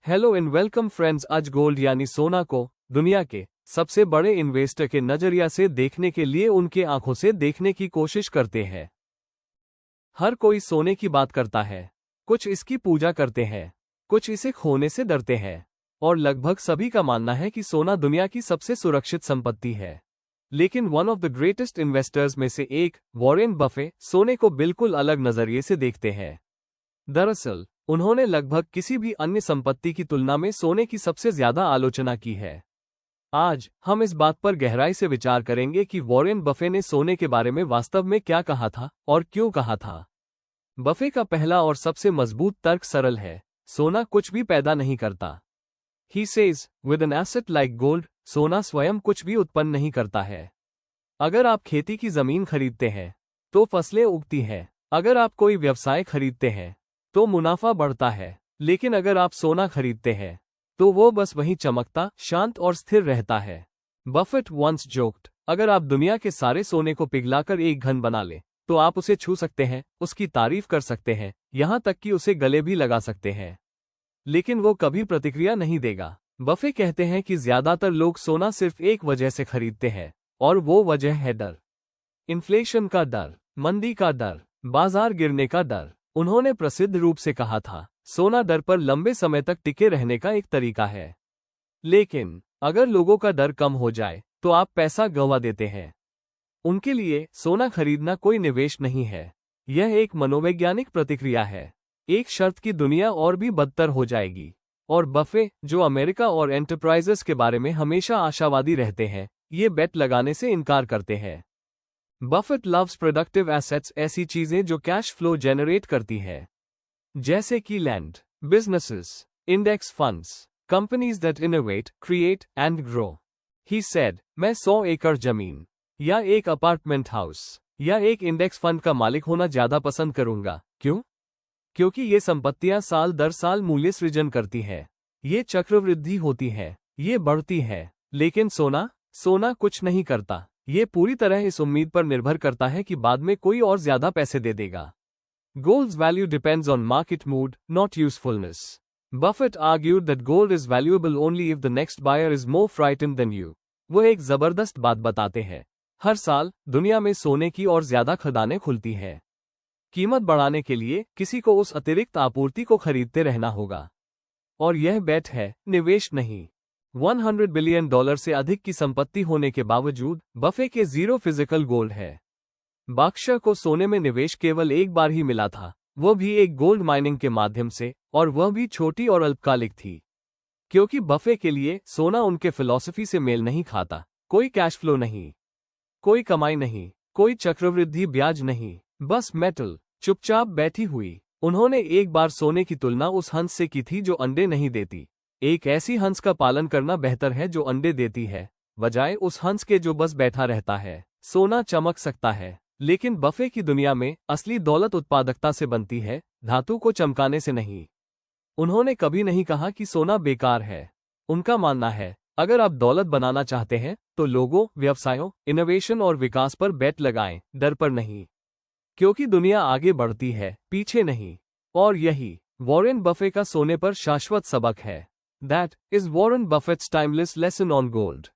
Hello and welcome friends. आज gold यानी सोना को दुनिया के सबसे बड़े इन्वेस्टर के नजरिया से देखने के लिए उनके आंखों से देखने की कोशिश करते हैं। हर कोई सोने की बात करता है, कुछ इसकी पूजा करते हैं, कुछ इसे खोने से डरते हैं और लगभग सभी का मानना है कि सोना दुनिया की सबसे सुरक्षित संपत्ति है। लेकिन one of the greatest investors में से एक वॉरेन बफे सोने को बिल्कुल अलग नजरिए से देखते हैं। दरअसल उन्होंने लगभग किसी भी अन्य संपत्ति की तुलना में सोने की सबसे ज्यादा आलोचना की है। आज हम इस बात पर गहराई से विचार करेंगे कि वॉरेन बफे ने सोने के बारे में वास्तव में क्या कहा था और क्यों कहा था। बफे का पहला और सबसे मजबूत तर्क सरल है, सोना कुछ भी पैदा नहीं करता। He says, with an asset like gold, सोना स्वयं कुछ भी उत्पन्न नहीं करता है। अगर आप खेती की जमीन खरीदते हैं तो फसलें उगती हैं, अगर आप कोई व्यवसाय खरीदते हैं तो मुनाफा बढ़ता है, लेकिन अगर आप सोना खरीदते हैं तो वो बस वहीं चमकता, शांत और स्थिर रहता है। बफेट वंस जोक्ड, अगर आप दुनिया के सारे सोने को पिघलाकर एक घन बना लें तो आप उसे छू सकते हैं, उसकी तारीफ कर सकते हैं, यहां तक कि उसे गले भी लगा सकते हैं, लेकिन वो कभी प्रतिक्रिया नहीं देगा। बफे कहते हैं कि ज्यादातर लोग सोना सिर्फ एक वजह से खरीदते हैं और वो वजह है डर। इन्फ्लेशन का डर, मंदी का डर, बाजार गिरने का डर। उन्होंने प्रसिद्ध रूप से कहा था, सोना डर पर लंबे समय तक टिके रहने का एक तरीका है। लेकिन अगर लोगों का डर कम हो जाए तो आप पैसा गंवा देते हैं। उनके लिए सोना खरीदना कोई निवेश नहीं है, यह एक मनोवैज्ञानिक प्रतिक्रिया है। एक शर्त की दुनिया और भी बदतर हो जाएगी। और बफे, जो अमेरिका और एंटरप्राइजेस के बारे में हमेशा आशावादी रहते हैं, ये बेट लगाने से इनकार करते हैं। बफेट लव्स प्रोडक्टिव एसेट्स, ऐसी चीजें जो कैश फ्लो जनरेट करती है, जैसे कि land, businesses, index funds, companies that innovate, create and grow. He said, मैं 100 एकड़ जमीन या एक अपार्टमेंट हाउस या एक इंडेक्स फंड का मालिक होना ज्यादा पसंद करूंगा। क्यों? क्योंकि ये संपत्तियां साल दर साल मूल्य सृजन करती है, ये चक्रवृद्धि होती है, ये बढ़ती है। लेकिन सोना कुछ नहीं करता। ये पूरी तरह इस उम्मीद पर निर्भर करता है कि बाद में कोई और ज्यादा पैसे दे देगा। Gold's value depends on market mood, not usefulness. Buffett argued that gold is valuable only if the next buyer is more frightened than you. वो एक जबरदस्त बात बताते हैं, हर साल दुनिया में सोने की और ज्यादा खदानें खुलती हैं। कीमत बढ़ाने के लिए किसी को उस अतिरिक्त आपूर्ति को खरीदते रहना होगा। और यह बेट है, निवेश नहीं। $100 बिलियन से अधिक की संपत्ति होने के बावजूद बफे के जीरो फिजिकल गोल्ड है। बाक्शर को सोने में निवेश केवल एक बार ही मिला था, वो भी एक गोल्ड माइनिंग के माध्यम से, और वह भी छोटी और अल्पकालिक थी। क्योंकि बफे के लिए सोना उनके फिलॉसफी से मेल नहीं खाता। कोई कैश फ्लो नहीं, कोई कमाई नहीं, कोई चक्रवृद्धि ब्याज नहीं, बस मेटल, चुपचाप बैठी हुई। उन्होंने एक बार सोने की तुलना उस हंस से की थी जो अंडे नहीं देती। एक ऐसी हंस का पालन करना बेहतर है जो अंडे देती है, बजाय उस हंस के जो बस बैठा रहता है। सोना चमक सकता है, लेकिन बफे की दुनिया में असली दौलत उत्पादकता से बनती है, धातु को चमकाने से नहीं। उन्होंने कभी नहीं कहा कि सोना बेकार है। उनका मानना है, अगर आप दौलत बनाना चाहते हैं तो लोगों, व्यवसायों, इनोवेशन और विकास पर बेट लगाएं, डर पर नहीं। क्योंकि दुनिया आगे बढ़ती है, पीछे नहीं। और यही वॉरेन बफे का सोने पर शाश्वत सबक है। That is Warren Buffett's timeless lesson on gold.